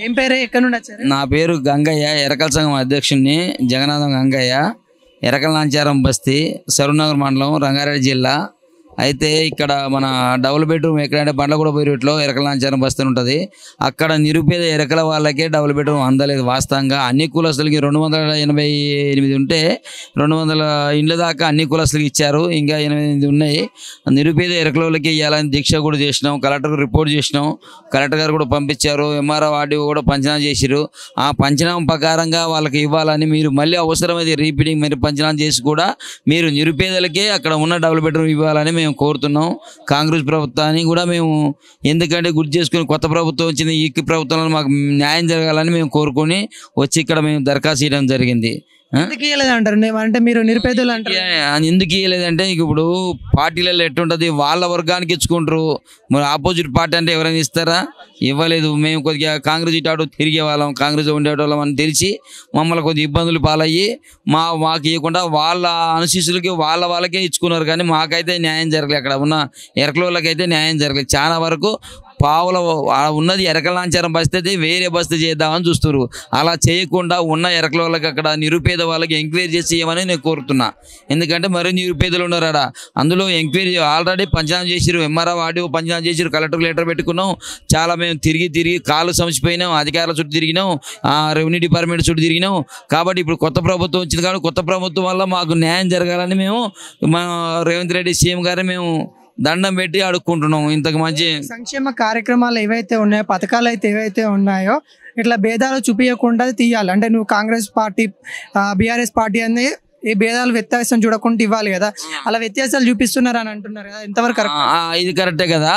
ఏం పేరు ఎక్కడ నుండి వచ్చారు? నా పేరు గంగయ్య, ఎరకల సంఘం అధ్యక్షుడిని, జగన్నాథం గంగయ్య, ఎరకల నాంచారం బస్తీ, సరూనగర్ మండలం, రంగారెడ్డి జిల్లా. అయితే ఇక్కడ మన డబుల్ బెడ్రూమ్ ఎక్కడంటే బండ్లగూడ పోయి రూట్లో ఎరకల నాంచారం బస్తీ ఉంటుంది. అక్కడ నిరుపేద ఎరకల వాళ్ళకే డబుల్ బెడ్రూమ్ అందలేదు. వాస్తవంగా అన్ని కులస్తులకి 288 ఉంటే 200 ఇండ్ల దాకా అన్ని కులస్తులకి ఇచ్చారు. ఇంకా 8 ఉన్నాయి. నిరుపేద ఎరకల వాళ్ళకి ఇవ్వాలని దీక్ష కూడా చేసినాం. కలెక్టర్కి రిపోర్ట్ చేసినాం. కలెక్టర్ గారు కూడా పంపించారు. ఎంఆర్ఓ ఆర్డీఓ కూడా పంచనామా చేసిరు. ఆ పంచనామా ప్రకారంగా వాళ్ళకి ఇవ్వాలని, మీరు మళ్ళీ అవసరమైతే రీపీటింగ్ మీరు పంచనామా చేసి కూడా మీరు నిరుపేదలకే అక్కడ ఉన్న డబుల్ బెడ్రూమ్ ఇవ్వాలని మేము కోరుతున్నాం. కాంగ్రెస్ ప్రభుత్వాన్ని కూడా మేము, ఎందుకంటే గుర్తు చేసుకుని కొత్త ప్రభుత్వం వచ్చింది, ఈ ప్రభుత్వంలో మాకు న్యాయం జరగాలని మేము కోరుకొని వచ్చి ఇక్కడ మేము దరఖాస్తు చేయడం జరిగింది. ఎందుకు ఇవ్వలేదు అంటారు? అంటే మీరు నిరుపేదలు అంటారు. ఎందుకు ఇవ్వలేదంటే ఇప్పుడు పార్టీలలో ఎట్టుంటుంది, వాళ్ళ వర్గానికి ఇచ్చుకుంటారు. మరి ఆపోజిట్ పార్టీ అంటే ఎవరైనా ఇస్తారా? ఇవ్వలేదు. మేము కొద్దిగా కాంగ్రెస్ ఇటు తిరిగే వాళ్ళం, కాంగ్రెస్ ఉండేవాళ్ళం అని తెలిసి మమ్మల్ని కొద్దిగా ఇబ్బందులు పాలయ్యి మాకు ఇవ్వకుండా వాళ్ళ అనుశీసులకి వాళ్ళకే ఇచ్చుకున్నారు. కానీ మాకైతే న్యాయం జరగలేదు. అక్కడ ఉన్న ఎరకల వాళ్ళకైతే న్యాయం జరగలేదు. చాలా వరకు పావుల ఉన్నది ఎరకల నాంచారం బస్తీ, వేరే బస్తీ చేద్దామని చూస్తున్నారు. అలా చేయకుండా ఉన్న ఎరకల వాళ్ళకి, అక్కడ నిరుపేద వాళ్ళకి ఎంక్వైరీ చేసి ఇవ్వమని నేను కోరుతున్నా. ఎందుకంటే మరీ నిరుపేదలు ఉన్నారు ఆడ. అందులో ఎంక్వైరీ ఆల్రెడీ పంచనామా చేసిరు. ఎంఆర్ఓ ఆర్డీఓ పంచనామా చేసిరు. కలెక్టర్ లెటర్ పెట్టుకున్నాం. చాలా మేము తిరిగి కాళ్ళు సమసిపోయినాం. అధికారుల చుట్టూ తిరిగినాం, రెవెన్యూ డిపార్ట్మెంట్ చుట్టూ తిరిగినాం. కాబట్టి ఇప్పుడు కొత్త ప్రభుత్వం వచ్చింది కాబట్టి కొత్త ప్రభుత్వం వల్ల మాకు న్యాయం జరగాలని మేము మా రేవంత్ రెడ్డి సీఎం గారు మేము దండం పెట్టి అడుక్కుంటున్నాం. ఇంతకు మంచి సంక్షేమ కార్యక్రమాలు ఏవైతే ఉన్నాయో, పథకాలు అయితే ఏవైతే ఉన్నాయో, ఇట్లా భేదాలు చూపించకుండా తీయాలి. అంటే నువ్వు కాంగ్రెస్ పార్టీ, బీఆర్ఎస్ పార్టీ అని ఏ భేదాలు వ్యత్యాసం చూడకుండా ఇవ్వాలి కదా. అలా వ్యత్యాసాలు చూపిస్తున్నారు అని అంటున్నారు కదా, ఎంతవరకు? ఇది కరెక్టే కదా.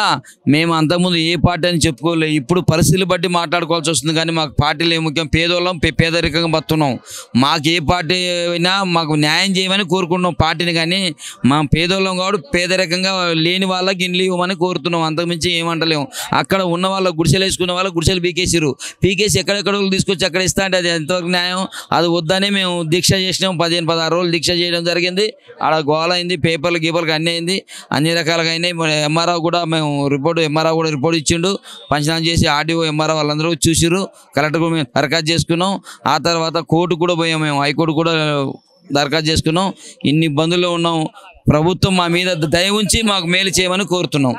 మేము అంతకుముందు ఏ పార్టీ అని చెప్పుకోలేదు. ఇప్పుడు పరిస్థితులు బట్టి మాట్లాడుకోవాల్సి వస్తుంది. కానీ మాకు పార్టీలు ముఖ్యం, పేదోళ్ళం, పేదరికంగా బతున్నాం. మాకు ఏ పార్టీ అయినా మాకు న్యాయం చేయమని కోరుకుంటున్నాం పార్టీని. కానీ మా పేదోళ్ళం కాబట్టి పేదరికంగా లేని వాళ్ళకి ఇండ్లు ఇవ్వమని కోరుతున్నాం. అంతకుమించి ఏమంటలేము. అక్కడ ఉన్న వాళ్ళ గుడిసెలు వేసుకున్న వాళ్ళ గుడిసెలు పీకేసి ఎక్కడెక్కడ తీసుకొచ్చి అక్కడ ఇస్తా అంటే అది ఎంతవరకు న్యాయం? అది వద్దనే మేము దీక్ష చేసినాం. 15-16 రోజులు దీక్ష చేయడం జరిగింది. ఆడ గోల అయింది, పేపర్లు అన్నీ అయింది, అన్ని రకాలుగా అయినాయి. ఎంఆర్ఓ కూడా రిపోర్ట్ ఇచ్చిండు. పంచనామా చేసి ఆర్డీఓ ఎంఆర్ఓ వాళ్ళందరూ చూసిరు. కలెక్టర్ కూడా మేము దరఖాస్తు చేసుకున్నాం. ఆ తర్వాత కోర్టు కూడా పోయాం. మేము హైకోర్టు కూడా దరఖాస్తు చేసుకున్నాం. ఇన్ని ఇబ్బందుల్లో ఉన్నాం. ప్రభుత్వం మా మీద దయ ఉంచి మాకు మేలు చేయమని కోరుతున్నాం.